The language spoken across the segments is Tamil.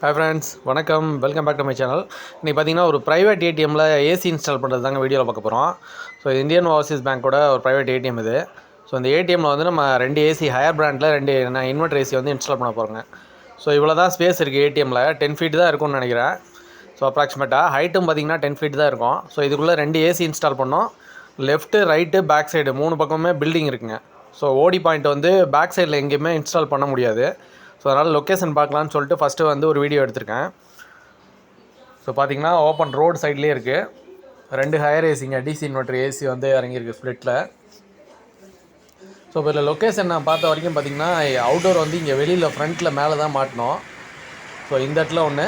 Hi friends, வணக்கம். Welcome back to my channel. இன்றைக்கி பார்த்தீங்கன்னா ஒரு ப்ரைவேட் ஏடிஎம்மில் ஏசி இன்ஸ்டால் பண்ணுறது தாங்க வீடியோவில் பார்க்க போகிறோம். ஸோ இந்தியன் ஓவர்சீஸ் பேங்க்கோட ஒரு ப்ரைவேட் ஏடிஎம் இது. ஸோ இந்த ஏடிஎம்மில் வந்து நம்ம 2 ஏசி ஹையர் பிராண்டில் 2 இன்வெர்டர் ஏசி வந்து இன்ஸ்டால் பண்ண போகிறோங்க. ஸோ இவ்வளோ தான் ஸ்பேஸ் இருக்குது ஏடிஎம்மில். 10 ஃபீட் தான் இருக்கும்னு நினைக்கிறேன். ஸோ அப்ராக்சிமேட்டாக ஹைட்டும் பார்த்திங்கன்னா 10 ஃபீட் தான் இருக்கும். ஸோ இதுக்குள்ளே 2 ஏசி இன்ஸ்டால் பண்ணோம். லெஃப்ட்டு ரைட்டு பேக் சைடு 3 பக்கமே பில்டிங் இருக்குங்க. ஸோ ஓடி பாயிண்ட் வந்து பேக் சைடில் எங்கேயுமே இன்ஸ்டால் பண்ண முடியாது. ஸோ அதனால் லொக்கேஷன் பார்க்கலான்னு சொல்லிட்டு ஃபஸ்ட்டு வந்து ஒரு வீடியோ எடுத்திருக்கேன். ஸோ பார்த்திங்கன்னா ஓப்பன் ரோடு சைட்லேயே இருக்குது. 2 ஹையர் ஏசிங்க, டிசி இன்வெர்டர் ஏசி வந்து இறங்கியிருக்கு ஸ்ப்ளிட்டில். ஸோ இப்போ இதில் லொக்கேஷன் நான் பார்த்த வரைக்கும் பார்த்திங்கன்னா அவுட்டோர் வந்து இங்கே வெளியில் ஃப்ரண்ட்டில் மேலே தான் மாட்டினோம். ஸோ இந்த இடத்துல ஒன்று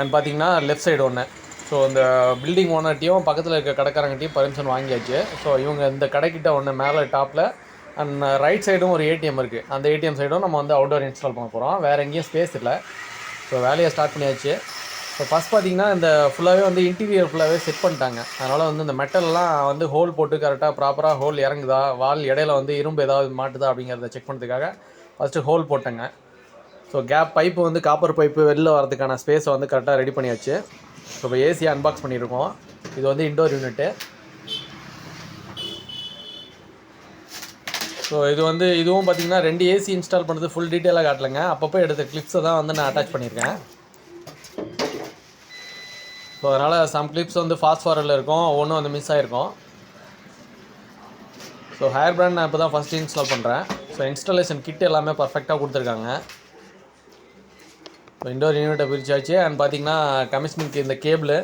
அண்ட் பார்த்திங்கன்னா லெஃப்ட் சைடு ஒன்று. ஸோ இந்த பில்டிங் ஓனர்ட்டையும் பக்கத்தில் இருக்க கடைக்காரங்கிட்டையும் பர்மிஷன் வாங்கியாச்சு. ஸோ இவங்க இந்த கடைக்கிட்ட ஒன்று மேலே டாப்பில் அண்ட் ரைட் சைடும் ஒரு ஏடிஎம் இருக்குது. அந்த ஏடிஎம் சைடும் நம்ம வந்து அவுட்டோர் இன்ஸ்டால் பண்ண போகிறோம். வேறு எங்கேயும் ஸ்பேஸ் இல்லை. ஸோ வேலையை ஸ்டார்ட் பண்ணியாச்சு. ஸோ ஃபஸ்ட் பார்த்திங்கன்னா இந்த ஃபுல்லாகவே வந்து இன்டீரியர் ஃபுல்லாகவே செட் பண்ணிட்டாங்க. அதனால் வந்து இந்த மெட்டல்லாம் வந்து ஹோல் போட்டு கரெக்டாக ப்ராப்பராக ஹோல் இறங்குதா, வால் இடையில வந்து இரும்பு ஏதாவது மாட்டுதா அப்படிங்கிறத செக் பண்ணுறதுக்காக ஃபஸ்ட்டு ஹோல் போட்டேங்க. ஸோ கேப் பைப்பு வந்து காப்பர் பைப்பு வெளில வரதுக்கான ஸ்பேஸை வந்து கரெக்டாக ரெடி பண்ணியாச்சு. ஸோ இப்போ ஏசியை அன்பாக்ஸ் பண்ணியிருக்கோம். இது வந்து இன்டோர் யூனிட்டு. ஸோ இதுவும் பார்த்திங்கன்னா 2 ஏசி இன்ஸ்டால் பண்ணுறது ஃபுல் டீட்டெயிலாக காட்டலைங்க. அப்பப்போ எடுத்த கிளிப்ஸை தான் வந்து நான் அட்டாச் பண்ணியிருக்கேன். ஸோ அதனால் சம் கிளிப்ஸ் வந்து ஃபாஸ்ட் ஃபார்வர்டில் இருக்கும், ஒன்றும் வந்து மிஸ் ஆகிருக்கும். ஸோ ஹேர் பிராண்ட் நான் இப்போ தான் ஃபஸ்ட்டு இன்ஸ்டால் பண்ணுறேன். ஸோ இன்ஸ்டாலேஷன் கிட் எல்லாமே பர்ஃபெக்டாக கொடுத்துருக்காங்க. ஸோ இன்டோர் யூனிட்டை பிரிச்சாச்சு. அண்ட் பார்த்திங்கன்னா கமிஷனிங்க்கு இந்த கேபிள்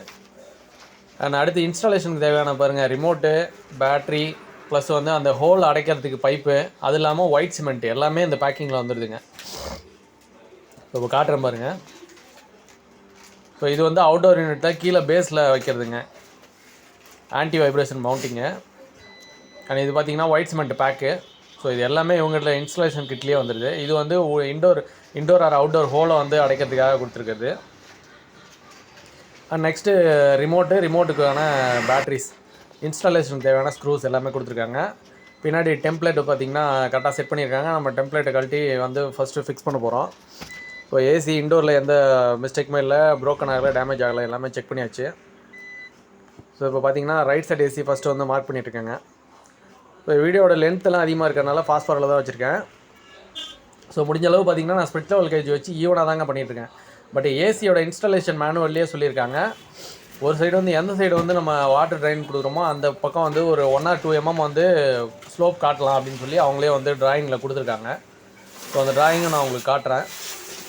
அண்ட் அடுத்து இன்ஸ்டாலேஷனுக்கு தேவையான பாருங்கள் ரிமோட்டு, பேட்ரி ப்ளஸ் வந்து அந்த ஹோல் அடைக்கிறதுக்கு பைப்பு, அது இல்லாமல் ஒயிட் சிமெண்ட் எல்லாமே இந்த பேக்கிங்கில் வந்துடுதுங்க. ஸோ இப்போ காட்டுறேன் பாருங்கள். ஸோ இது வந்து அவுட்டோர் யூனிட்டில் கீழே பேஸில் வைக்கிறதுங்க, ஆன்டி வைப்ரேஷன் மவுண்டிங்கு. அண்ட் இது பார்த்திங்கன்னா ஒயிட் சிமெண்ட் பேக்கு. ஸோ இது எல்லாமே இவங்கள்ட்ட இன்ஸ்டாலேஷன் கிட்லேயே வந்துடுது. இது வந்து இன்டோர் ஆர் அவுட்டோர் ஹோலை வந்து அடைக்கிறதுக்காக கொடுத்துருக்குது. அண்ட் நெக்ஸ்ட்டு ரிமோட்டுக்கான பேட்ரிஸ், இன்ஸ்டாலேஷனுக்கு தேவையான ஸ்க்ரூஸ் எல்லாமே கொடுத்துருக்காங்க. பின்னாடி டெம்ப்ளேட்டு பார்த்திங்கன்னா கரெக்டாக செட் பண்ணியிருக்காங்க. நம்ம டெம்ப்ளேட்டை கழட்டி வந்து ஃபஸ்ட்டு ஃபிக்ஸ் பண்ண போகிறோம். ஸோ ஏசி இன்டோரில் எந்த மிஸ்டேக்குமே இல்லை, ப்ரோக்கன் ஆகலை, டேமேஜ் ஆகலை, எல்லாமே செக் பண்ணியாச்சு. ஸோ இப்போ பார்த்திங்கன்னா ரைட் சைடு ஏசி ஃபஸ்ட்டு வந்து மார்க் பண்ணிட்டுருக்கேங்க. இப்போ வீடியோட லென்த்தெல்லாம் அதிகமாக இருக்கிறதுனால ஃபாஸ்ட் ஃபார்வர்டில் தான் வச்சுருக்கேன். ஸோ முடிஞ்ச அளவு பார்த்திங்கன்னா நான் ஸ்ப்ளிட் லெவல் கேஜ் வச்சு ஈவனாக தாங்க பண்ணிகிட்ருக்கேன். பட் ஏசியோட இன்ஸ்டாலேஷன் மேனுவல்லே சொல்லியிருக்காங்க, ஒரு சைடு வந்து எந்த சைடு வந்து நம்ம வாட்டர் ட்ரைன் கொடுக்குறோமோ அந்த பக்கம் வந்து ஒரு 1 or 2 mm வந்து ஸ்லோப் காட்டலாம் அப்படின்னு சொல்லி அவங்களே வந்து ட்ராயிங்கில் கொடுத்துருக்காங்க. ஸோ அந்த ட்ராயிங்கை நான் உங்களுக்கு காட்டுறேன்.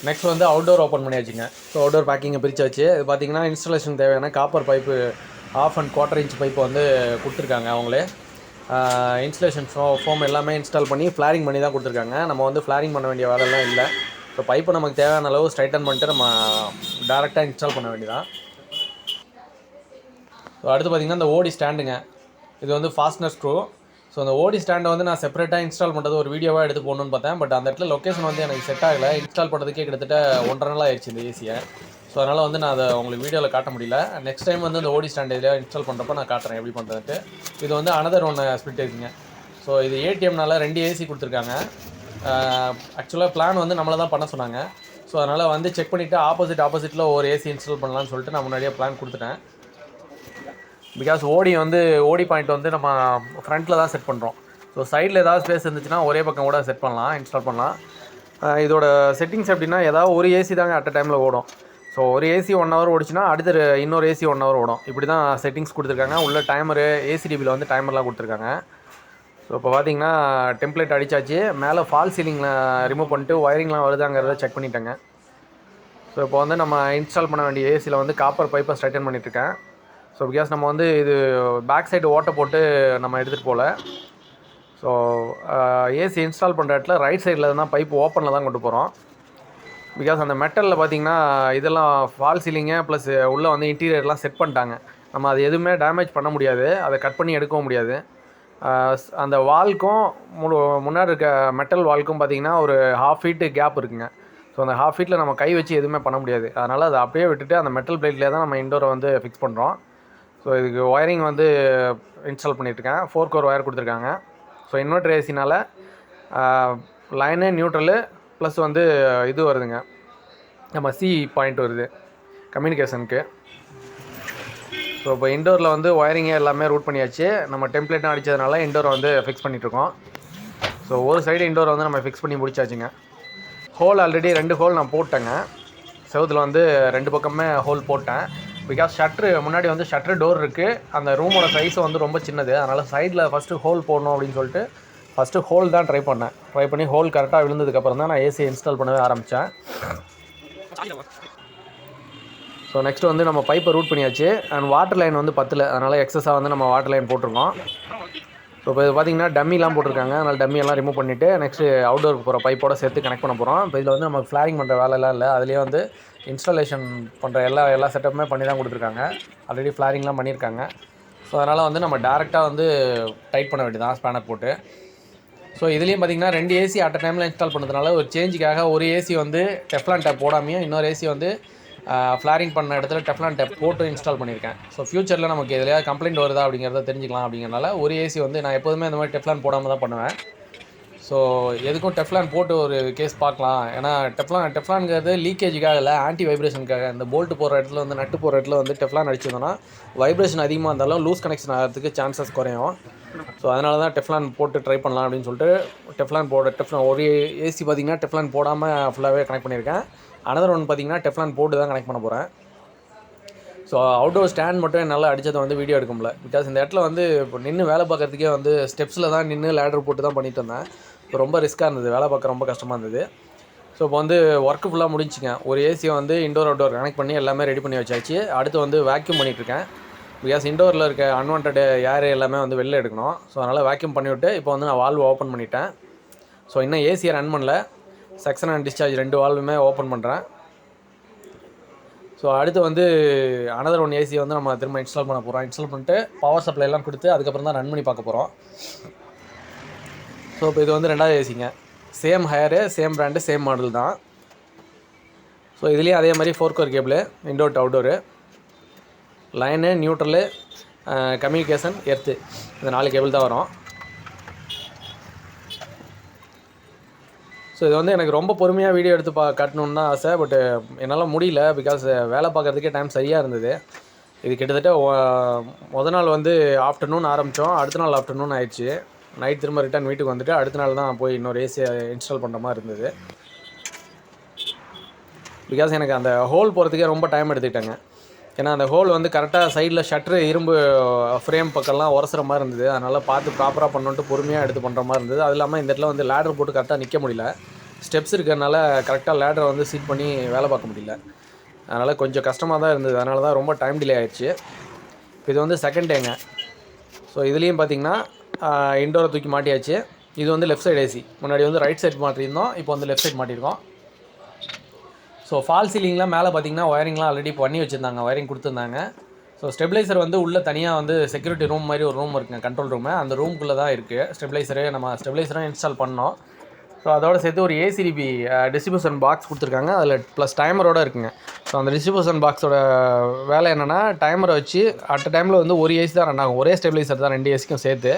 நெக்ஸ்ட் வந்து அவுட்டோர் ஓப்பன் பண்ணியாச்சுங்க. ஸோ அவுட்டோர் பேக்கிங்கை பிரிச்சாச்சு. இது பார்த்திங்கன்னா இன்ஸ்டாலேஷன் தேவையான copper pipe 1/2 and 1/4 inch pipe வந்து கொடுத்துருக்காங்க அவங்களே. இன்ஸ்டலேஷன் ஃபோம் எல்லாமே இன்ஸ்டால் பண்ணி ஃப்ளாரிங் பண்ணி தான் கொடுத்துருக்காங்க. நம்ம வந்து ஃப்ளாரிங் பண்ண வேண்டிய வேலைலாம் இல்லை. ஸோ பைப்பை நமக்கு தேவையான அளவு ஸ்ட்ரைட்டன் பண்ணிட்டு நம்ம டேரெக்டாக இன்ஸ்டால் பண்ண வேண்டியதான். ஸோ அடுத்து பார்த்திங்கன்னா இந்த ஓடி ஸ்டாண்டுங்க. இது வந்து ஃபாஸ்ட்னர் ஸ்க்ரூ. ஸோ அந்த ஓடி ஸ்டாண்டை வந்து நான் செப்பரேட்டாக இன்ஸ்டால் பண்ணுறது ஒரு வீடியோவாக எடுத்து போகணுன்னு பார்த்தேன். பட் அந்த இடத்துல லொக்கேஷன் வந்து எனக்கு செட் ஆகலை. இன்ஸ்டால் பண்ணுறதுக்கே கிட்டத்தட்ட 1.5 நாள் ஆயிடுச்சு இந்த ஏசியை. ஸோ அதனால் வந்து நான் அதை உங்களுக்கு வீடியோவில் காட்ட முடியல. நெக்ஸ்ட் டைம் வந்து இந்த ஓடி ஸ்டாண்ட் இதில் இன்ஸ்டால் பண்ணுறப்ப நான் காட்டுறேன் எப்படி பண்ணுறதுட்டு. இது வந்து அனதர் ஒன்று ஸ்பிளிட் ஏசிங்க. ஸோ இது ஏடிஎம்னால 2 ஏசி கொடுத்துருக்காங்க. ஆக்சுவலாக பிளான் வந்து நம்மளை தான் பண்ண சொன்னாங்க. ஸோ அதனால் வந்து செக் பண்ணிவிட்டு ஆப்போசிட்டில் ஒரு ஏசி இன்ஸ்டால் பண்ணலான்னு சொல்லிட்டு நான் முன்னாடியே பிளான் கொடுத்துட்டேன். பிகாஸ் ஓடி பாயிண்ட் வந்து நம்ம ஃப்ரண்ட்டில் தான் செட் பண்ணுறோம். ஸோ சைடில் ஏதாவது ஸ்பேஸ் இருந்துச்சுன்னா ஒரே பக்கம் கூட செட் பண்ணலாம், இன்ஸ்டால் பண்ணலாம். இதோட செட்டிங்ஸ் எப்படின்னா ஏதாவது ஒரு ஏசி தாங்க அட் அ டைமில் ஓடும். ஸோ ஒரு ஏசி 1 hour ஓடிச்சுன்னா அடுத்து இன்னொரு ஏசி 1 hour ஓடும். இப்படி தான் செட்டிங்ஸ் கொடுத்துருக்காங்க. உள்ள டைமரு, ஏசிடிபியில் வந்து டைமர்லாம் கொடுத்துருக்காங்க. ஸோ இப்போ பார்த்திங்கன்னா டெம்ப்ளேட் அடித்தாச்சு. மேலே ஃபால் சீலிங்கில் ரிமூவ் பண்ணிட்டு ஒயரிங்லாம் வருதாங்கிறத செக் பண்ணிட்டேங்க. ஸோ இப்போ வந்து நம்ம இன்ஸ்டால் பண்ண வேண்டிய ஏசியில் வந்து காப்பர் பைப்பை ஸ்ட்ரைட்டன் பண்ணிகிட்ருக்கேன். ஸோ பிகாஸ் நம்ம வந்து இது பேக் சைடு ஓட்டை போட்டு நம்ம எடுத்துகிட்டு போகல. ஸோ ஏசி இன்ஸ்டால் பண்ணுற இடத்துல ரைட் சைடில் தான் பைப் ஓப்பனில் தான் கொண்டு போகிறோம். பிகாஸ் அந்த மெட்டலில் பார்த்திங்கன்னா இதெல்லாம் ஃபால் சீலிங்கு ப்ளஸ் உள்ளே வந்து இன்டீரியர்லாம் செட் பண்ணிட்டாங்க. நம்ம அது எதுவுமே டேமேஜ் பண்ண முடியாது, அதை கட் பண்ணி எடுக்கவும் முடியாது. அந்த வால்க்கும் முன்னாடி இருக்க மெட்டல் வால்க்கும் பார்த்திங்கன்னா ஒரு 1/2 feet கேப் இருக்குங்க. ஸோ அந்த 1/2 feet நம்ம கை வச்சு எதுவுமே பண்ண முடியாது. அதனால் அதை அப்படியே விட்டுட்டு அந்த மெட்டல் பிளேட்லேயே தான் நம்ம இன்டோரை வந்து ஃபிக்ஸ் பண்ணுறோம். ஸோ இதுக்கு ஒயரிங் வந்து இன்ஸ்டால் பண்ணிகிட்ருக்கேன். 4 core ஒயர் கொடுத்துருக்காங்க. ஸோ இன்வெர்டர் ஏசினால் லைனு, நியூட்ரலு ப்ளஸ் வந்து இது வருதுங்க, நம்ம சி பாயிண்ட் வருது கம்யூனிகேஷனுக்கு. ஸோ இப்போ இன்டோரில் வந்து ஒயரிங்கே எல்லாமே ரூட் பண்ணியாச்சு. நம்ம டெம்ப்ளேட்டும் அடித்ததுனால இன்டோரை வந்து ஃபிக்ஸ் பண்ணிகிட்ருக்கோம். ஸோ ஒரு சைடு இன்டோரை வந்து நம்ம ஃபிக்ஸ் பண்ணி முடிச்சாச்சுங்க. ஹோல் ஆல்ரெடி 2 ஹோல் நான் போட்டேங்க. செவுத்தில் வந்து 2 பக்கமே ஹோல் போட்டேன். பிகாஸ் ஷட்ரு முன்னாடி வந்து ஷட்ரு டோர் இருக்குது. அந்த ரூமோட சைஸ் வந்து ரொம்ப சின்னது. அதனால் சைடில் ஃபஸ்ட்டு ஹோல் போடணும் அப்படின்னு சொல்லிட்டு ஃபஸ்ட்டு ஹோல் தான் ட்ரை பண்ணி ஹோல் கரெக்டாக விழுந்ததுக்கப்புறம் தான் நான் ஏசியை இன்ஸ்டால் பண்ணவே ஆரம்பித்தேன். ஸோ நெக்ஸ்ட் வந்து நம்ம பைப்பை ரூட் பண்ணியாச்சு. அண்ட் வாட்டர் லைன் வந்து பத்தல, அதனால் எக்ஸஸாக வந்து நம்ம வாட்டர் லைன் போட்டிருக்கோம். ஸோ இப்போ இது பார்த்திங்கன்னா டம்மிலாம் போட்டிருக்காங்க. அதனால் டம்மியெல்லாம் ரிமூவ் பண்ணிவிட்டு நெக்ஸ்ட்டு அவுட்டோருக்கு போகிற பைப்போட சேர்த்து கனெக்ட் பண்ண போகிறோம். இப்போ இதில் வந்து நமக்கு ஃப்ளாரிங் பண்ணுற வேலைலாம் இல்லை. அதுலேயே வந்து இன்ஸ்டாலேஷன் பண்ணுற எல்லா செட்டப்புமே பண்ணி தான் கொடுத்துருக்காங்க. ஆல்ரெடி ஃப்ளாரிங்லாம் பண்ணியிருக்காங்க. ஸோ அதனால் வந்து நம்ம டேரெக்டாக வந்து டைட் பண்ண வேண்டியதான் ஸ்பேனர் போட்டு. ஸோ இதுலேயும் பார்த்திங்கன்னா 2 ஏசி அட் டைமில் இன்ஸ்டால் பண்ணுறதுனால ஒரு சேஞ்சுக்காக ஒரு ஏசி வந்து டெஃப்லான் டேப் போடாமையும் இன்னொரு ஏசி வந்து ஃப்ளாரிங் பண்ண இடத்துல டெஃப்லான் டேப் போட்டு இன்ஸ்டால் பண்ணியிருக்கேன். ஸோ ஃபியூச்சரில் நமக்கு எதுலையா கம்ப்ளைண்ட் வருதா அப்படிங்கிறத தெரிஞ்சிக்கலாம் அப்படிங்கிறனால ஒரு ஏசி வந்து நான் எப்போதுமே இந்த மாதிரி டெஃப்லான் போடாமல் தான் பண்ணுவேன். ஸோ எதுக்கும் டெஃப்லான் போட்டு ஒரு கேஸ் பார்க்கலாம். ஏன்னா டெஃப்லான்ங்கிறது லீக்கேஜுக்காக இல்லை, ஆன்டி வைப்ரேஷனுக்காக. இந்த போல்ட்டு போகிற இடத்துல வந்து நட்டு போகிற இடத்துல வந்து டெஃப்லான் அடிச்சிருந்தோன்னா வைப்ரேஷன் அதிகமாக இருந்தாலும் லூஸ் கனெக்ஷன் ஆகிறதுக்கு சான்சஸ் குறையும். ஸோ அதனால தான் டெஃப்லான் போட்டு ட்ரை பண்ணலாம் அப்படின்னு சொல்லிட்டு டெஃப்லான் ஒரு ஏசி பார்த்திங்கன்னா டெஃப்லான் போடாமல் ஃபுல்லாகவே கனெக்ட் பண்ணியிருக்கேன். அனதர் ஒன் பார்த்திங்கன்னா டெஃப்லான் போட்டு தான் கனெக்ட் பண்ண போகிறேன். ஸோ அவுட்டோர் ஸ்டாண்ட் மட்டும் என்னால் அடித்ததை வந்து வீடியோ எடுக்க முடியல. பிகாஸ் இந்த இடத்துல வந்து இப்போ நின்று வேலை பார்க்குறதுக்கே வந்து ஸ்டெப்ஸில் தான் நின்று லேடர் போட்டு தான் பண்ணிட்டு இருந்தேன். இப்போ ரொம்ப ரிஸ்க்காக இருந்தது, வேலை பார்க்க ரொம்ப கஷ்டமாக இருந்தது. ஸோ இப்போ வந்து ஒர்க்கு ஃபுல்லாக முடிஞ்சிங்க. ஒரு ஏசியை வந்து இன்டோர் அவுட்டோர் கனெக்ட் பண்ணி எல்லாமே ரெடி பண்ணி வச்சாச்சு. அடுத்து வந்து வேக்யூம் பண்ணிகிட்ருக்கேன். பிகாஸ் இன்டோரில் இருக்க அன்வான்ட் ஏர் எல்லாமே வந்து வெளில எடுக்கணும். ஸோ அதனால் வேக்யூம் பண்ணிவிட்டு இப்போ வந்து நான் வால்வு ஓப்பன் பண்ணிட்டேன். ஸோ இன்னும் ஏசியை ரன் பண்ணல. செக்ஷன் அண்ட் டிஸ்சார்ஜ் 2 வால்வுமே ஓப்பன் பண்ணுறேன். ஸோ அடுத்து வந்து அனதர் ஒன் ஏசியை வந்து நம்ம திரும்ப இன்ஸ்டால் பண்ண போகிறோம். இன்ஸ்டால் பண்ணிட்டு பவர் சப்ளைலாம் கொடுத்து அதுக்கப்புறம் தான் ரன் பண்ணி பார்க்க போகிறோம். ஸோ இப்போ இது வந்து 2வது ஏசிங்க. Same Haier, same brand, same model தான். ஸோ இதுலேயும் அதே மாதிரி 4 core cable, indoor to outdoor, line, neutral, communication, earth, இந்த 4 கேபிள் தான் வரும். ஸோ இது வந்து எனக்கு ரொம்ப பொறுமையாக வீடியோ எடுத்து காட்டணுன்னு தான் ஆசை. பட்டு என்னால் முடியல. பிகாஸ் வேலை பார்க்குறதுக்கே டைம் சரியாக இருந்தது. இது கிட்டத்தட்ட மொதல் நாள் வந்து ஆஃப்டர்நூன் ஆரம்பித்தோம். அடுத்த நாள் ஆஃப்டர்நூன் ஆயிடுச்சு. நைட் திரும்ப ரிட்டர்ன் வீட்டுக்கு வந்துட்டு அடுத்த நாள் தான் போய் இன்னொரு ஏசியை இன்ஸ்டால் பண்ணுற மாதிரி இருந்தது. பிகாஸ் எனக்கு அந்த ஹோல் போகிறதுக்கே ரொம்ப டைம் எடுத்துக்கிட்டேங்க. ஏன்னா அந்த ஹோல் வந்து கரெக்டாக சைடில் ஷட்ரு இரும்பு ஃப்ரேம் பக்கம்லாம் உரசுற மாதிரி இருந்தது. அதனால் பார்த்து ப்ராப்பராக பண்ணிட்டு பொறுமையாக எடுத்து பண்ணுற மாதிரி இருந்தது. அது இல்லாமல் இந்த இடத்துல வந்து லேடர் போட்டு கரெக்டாக நிற்க முடியல. ஸ்டெப்ஸ் இருக்கிறதுனால கரெக்டாக லேடரை வந்து சீட் பண்ணி வேலை பார்க்க முடியல. அதனால் கொஞ்சம் கஷ்டமாக தான் இருந்தது. அதனால தான் ரொம்ப டைம் டிலே ஆகிடுச்சு. இது வந்து செகண்ட் டேங்க. ஸோ இதுலேயும் பார்த்திங்கன்னா இன்டோரை தூக்கி மாட்டியாச்சு. இது வந்து லெஃப்ட் சைடு ஏசி. முன்னாடி வந்து ரைட் சைடு மாட்டியிருந்தோம், இப்போ வந்து லெஃப்ட் சைடு மாட்டியிருக்கோம். ஸோ ஃபால் சீலிங்லாம் மேலே பார்த்திங்கன்னா ஒயரிங்லாம் ஆல்ரெடி பண்ணி வச்சுருந்தாங்க, ஒயரிங் கொடுத்துருந்தாங்க. ஸோ ஸ்டெபிளைசர் வந்து உள்ளே தனியாக வந்து செக்யூரிட்டி ரூம் மாதிரி ஒரு ரூம் இருக்குங்க, கண்ட்ரோல் ரூமு. அந்த ரூமுக்குள்ளே தான் இருக்குது ஸ்டெபிளைசரே. நம்ம ஸ்டெபிளைசரும் இன்ஸ்டால் பண்ணோம். ஸோ அதோடு சேர்த்து ஒரு ஏசிடிபி டிஸ்ட்ரிபியூஷன் பாக்ஸ் கொடுத்துருக்காங்க. அதில் ப்ளஸ் டைமரோடு இருக்குங்க. ஸோ அந்த டிஸ்ட்ரிபியூஷன் பாக்ஸோட வேலை என்னென்னா, டைமரை வச்சு அட் டைமில் வந்து ஒரு ஏசி தான் ரன் ஆகும். ஒரே ஸ்டெபிளைசர் தான் 2 ஏசிக்கும் சேர்த்து.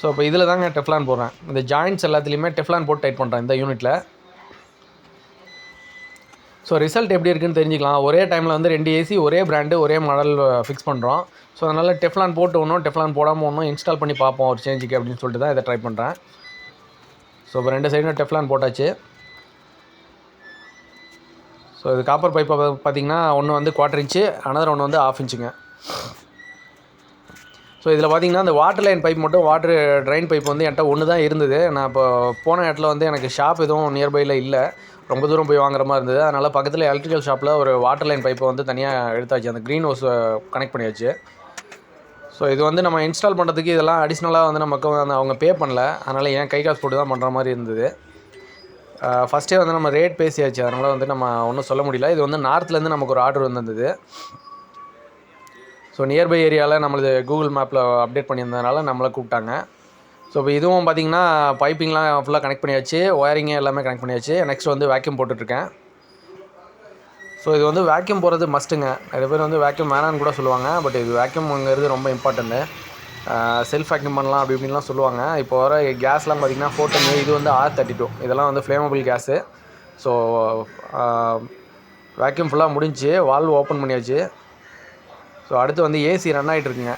ஸோ இப்போ இதில் தாங்க டெஃப்லான் போடுறேன். இந்த ஜாயிண்ட்ஸ் எல்லாத்துலேயுமே டெஃப்லான் போட்டு டைட் பண்ணுறேன் இந்த யூனிட்டில். ஸோ ரிசல்ட் எப்படி இருக்குன்னு தெரிஞ்சுக்கலாம். ஒரே டைமில் வந்து 2 ஏசி ஒரே பிராண்டு ஒரே மாடல் ஃபிக்ஸ் பண்ணுறோம். ஸோ அதனால் டெஃப்லான் போட்டு டெஃப்லான் போடாமல் இன்ஸ்டால் பண்ணி பார்ப்போம் ஒரு சேஞ்சுக்கு அப்படின்னு சொல்லிட்டு தான் இதை ட்ரை பண்ணுறேன். ஸோ இப்போ 2 சைடும் டெஃப்லான் போட்டாச்சு. ஸோ இது காப்பர் பைப்பை பார்த்திங்கன்னா ஒன்று வந்து 1/4 இன்ச்சு, அனதர் ஒன்று வந்து 1/2 இன்ச்சுங்க. ஸோ இதில் பார்த்திங்கன்னா அந்த வாட்டர் லைன் பைப் மட்டும் வாட்டர் ட்ரைன் பைப் வந்து என்கிட்ட ஒன்று தான் இருந்தது. நான் இப்போ போன இடத்துல வந்து எனக்கு ஷாப் எதுவும் நியர்பையில் இல்லை, ரொம்ப தூரம் போய் வாங்குற மாதிரி இருந்தது. அதனால் பக்கத்தில் எலக்ட்ரிக்கல் ஷாப்பில் ஒரு வாட்டர் லைன் பைப்பை வந்து தனியாக எடுத்தாச்சு, அந்த க்ரீன் ஹவுஸ் கனெக்ட் பண்ணியாச்சு. ஸோ இது வந்து நம்ம இன்ஸ்டால் பண்ணுறதுக்கு இதெல்லாம் அடிஷ்னலாக வந்து நமக்கு அவங்க பே பண்ணல. அதனால் ஏன் கை காசு போட்டு தான் பண்ணுற மாதிரி இருந்தது. ஃபஸ்ட்டே வந்து நம்ம ரேட் பேசியாச்சு, அதனால் வந்து நம்ம ஒன்றும் சொல்ல முடியல. இது வந்து நார்த்லேருந்து நமக்கு ஒரு ஆர்டர் வந்திருந்தது. ஸோ நியர்பை ஏரியாவில் நம்மளது கூகுள் மேப்பில் அப்டேட் பண்ணியிருந்ததுனால நம்மளை கூப்பிட்டாங்க. ஸோ இப்போ இதுவும் பார்த்திங்கன்னா பைப்பிங்லாம் ஃபுல்லாக கனெக்ட் பண்ணியாச்சு, ஒயரிங்கு எல்லாமே கனெக்ட் பண்ணியாச்சு. நெக்ஸ்ட் வந்து வேக்யூம் போட்டுட்ருக்கேன். ஸோ இது வந்து வேக்யூம் போகிறது மஸ்ட்டுங்க. நிறைய பேர் வந்து வேக்யூம் வேணான்னு கூட சொல்லுவாங்க. பட் இது வேக்யூம்ங்கிறது ரொம்ப இம்பார்ட்டண்ட்டு. செல்ஃப் வேக்யூம் பண்ணலாம் அப்படி இப்படின்லாம் சொல்லுவாங்க. இப்போ வர கேஸ்லாம் பார்த்திங்கன்னா 410, இது வந்து R32, இதெல்லாம் வந்து ஃப்ளேமபிள் கேஸு. ஸோ வேக்யூம் ஃபுல்லாக முடிஞ்சு, வால்வு ஓப்பன் பண்ணியாச்சு. ஸோ அடுத்து வந்து ஏசி ரன் ஆகிட்டுருக்குங்க.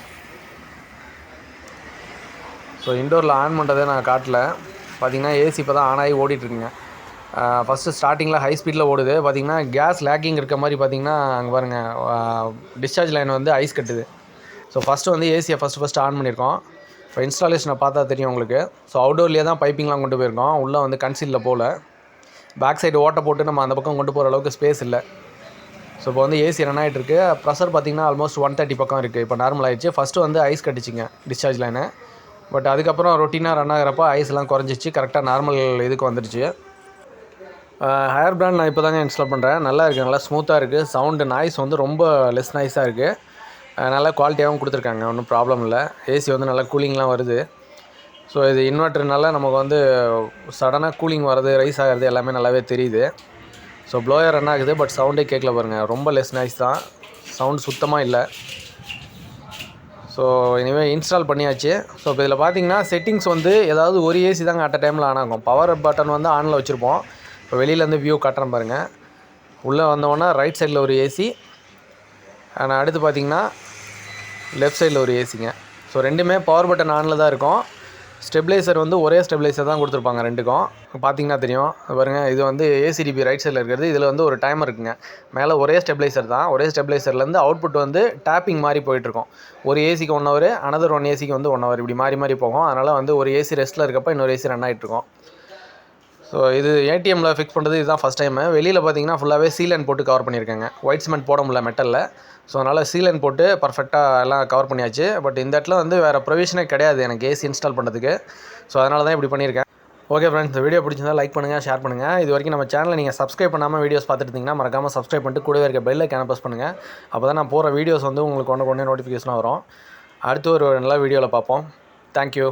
ஸோ இன்டோரில் ஆன் பண்ணுறதை நான் காட்டல. பார்த்திங்கன்னா ஏசி இப்போ தான் ஆன் ஆகி ஓடிட்டுருக்குங்க. ஃபஸ்ட்டு ஸ்டார்டிங்கில் ஹை ஸ்பீடில் ஓடுது. பார்த்திங்கன்னா கேஸ் லேக்கிங் இருக்க மாதிரி பார்த்திங்கன்னா அங்கே பாருங்கள் டிஸ்சார்ஜ் லைன் வந்து ஐஸ் கட்டுது. ஸோ ஃபஸ்ட்டு வந்து ஏசியை ஃபஸ்ட்டு ஆன் பண்ணியிருக்கோம். இப்போ இன்ஸ்டாலேஷனை பார்த்தா தெரியும் உங்களுக்கு. ஸோ அவுடோர்லேயே தான் பைப்பிங்லாம் கொண்டு போயிருக்கோம். உள்ளே வந்து கன்சீலில் போகல. பேக் சைடு ஓட்டை போட்டு நம்ம அந்த பக்கம் கொண்டு போகிற அளவுக்கு ஸ்பேஸ் இல்லை. ஸோ இப்போ வந்து ஏசி ரன் ஆகிட்டுருக்கு. ப்ரெஷர் பார்த்திங்கன்னா ஆல்மோஸ்ட் 130 பக்கம் இருக்குது. இப்போ நார்மல் ஆகிடுச்சு. ஃபஸ்ட்டு வந்து ஐஸ் கட்டிச்சிங்க டிஸ்சார்ஜ் லைனு. பட் அதுக்கப்புறம் ரொட்டீனாக ரன் ஆகிறப்போ ஐஸ்லாம் குறைஞ்சிச்சு. கரெக்டாக நார்மல் இதுக்கு வந்துடுச்சு. ஹையர் பிராண்ட் நான் இப்போ தாங்க இன்ஸ்டால் பண்ணுறேன். நல்லா இருக்குது, நல்லா ஸ்மூத்தாக இருக்குது. சவுண்டு நாய்ஸ் வந்து ரொம்ப லெஸ் நாய்ஸாக இருக்குது. நல்லா குவாலிட்டியாகவும் கொடுத்துருக்காங்க, ஒன்றும் ப்ராப்ளம் இல்லை. ஏசி வந்து நல்லா கூலிங்லாம் வருது. ஸோ இது இன்வெர்ட்டர்னால நமக்கு வந்து சடனாக கூலிங் வர்றது, ரைஸ் ஆகிறது எல்லாமே நல்லாவே தெரியுது. ஸோ ப்ளோயர் ரன் ஆகுது, பட் சவுண்டே கேட்கல பாருங்கள். ரொம்ப லெஸ் நாய்ஸ் தான், சவுண்ட் சுத்தமாக இல்லை. ஸோ இனிமேல் இன்ஸ்டால் பண்ணியாச்சு. ஸோ இப்போ இதில் பார்த்தீங்கன்னா செட்டிங்ஸ் வந்து ஏதாவது ஒரு ஏசி தாங்க அட் அ டைமில் ஆன் ஆகும். பவர் பட்டன் வந்து ஆனில் வச்சுருப்போம். இப்போ வெளியிலேருந்து வியூ காட்டுறேன் பாருங்கள். உள்ளே வந்தோன்னா ரைட் சைடில் ஒரு ஏசி, ஆனால் அடுத்து பார்த்திங்கன்னா லெஃப்ட் சைடில் ஒரு ஏசிங்க. ஸோ ரெண்டுமே பவர் பட்டன் ஆனில் தான் இருக்கும். ஸ்டெபிளைசர் வந்து ஒரே ஸ்டெபிளைசர் தான் கொடுத்துருப்பாங்க ரெண்டுக்கும். பார்த்தீங்கன்னா தெரியும் பாருங்கள். இது வந்து ஏசிடிபி ரைட் சைடில் இருக்கிறது. இதில் வந்து ஒரு டைமர் இருக்குங்க. மேலே ஒரே ஸ்டெபிளைசர் தான். ஒரே ஸ்டெபிளைசர்லேருந்து அவுட்புட் வந்து டேப்பிங் மாதிரி போயிட்டுருக்கும். ஒரு ஏசிக்கு 1 ஹவர், அனதர் 1 ஏசிக்கு வந்து 1 ஹவர், இப்படி மாறி போகும். அதனால் வந்து ஒரு ஏசி ரெஸ்ட்டில் இருக்கப்போ இன்னொரு ஏசி ரன் ஆகிட்ருக்கும். ஸோ இது ஏடிஎம்மில் ஃபிக்ஸ் பண்ணுறது இதுதான் ஃபஸ்ட் டைமு. வெளியில் பார்த்தீங்கன்னா ஃபுல்லாகவே சீலன் போட்டு கவர் பண்ணியிருக்காங்க. ஒயிட் சிமெண்ட் போட முடியல மெட்டலில். ஸோ அதனால் சீலன் போட்டு பர்ஃபெக்டாக எல்லாம் கவர் பண்ணியாச்சு. பட் இந்த இடத்துல வந்து வேறு ப்ரொவிஷனே கிடையாது எனக்கு ஏசி இன்ஸ்டால் பண்ணுறதுக்கு. ஸோ அதனால தான் இப்படி பண்ணியிருக்கேன். ஓகே ஃப்ரெண்ட்ஸ், இந்த வீடியோ பிடிச்சிருந்தா லைக் பண்ணுங்கள், ஷேர் பண்ணுங்கள். இது வரைக்கும் நம்ம சேனலை நீங்கள் சப்ஸ்கிரைப் பண்ணாமல் வீடியோஸ் பார்த்துட்டு இருந்தீங்கன்னா மறக்காமல் சப்ஸ்கிரைப் பண்ணிட்டு கூடவே இருக்க பெல் ஐகானை ப்ரெஸ் பண்ணுங்கள். அப்போ தான் நான் போகிற வீடியோஸ் வந்து உங்களுக்கு ஒன்று நோட்டிஃபிகேஷனாக வரும். அடுத்து ஒரு நல்ல வீடியோவில் பார்ப்போம். தேங்க்யூ.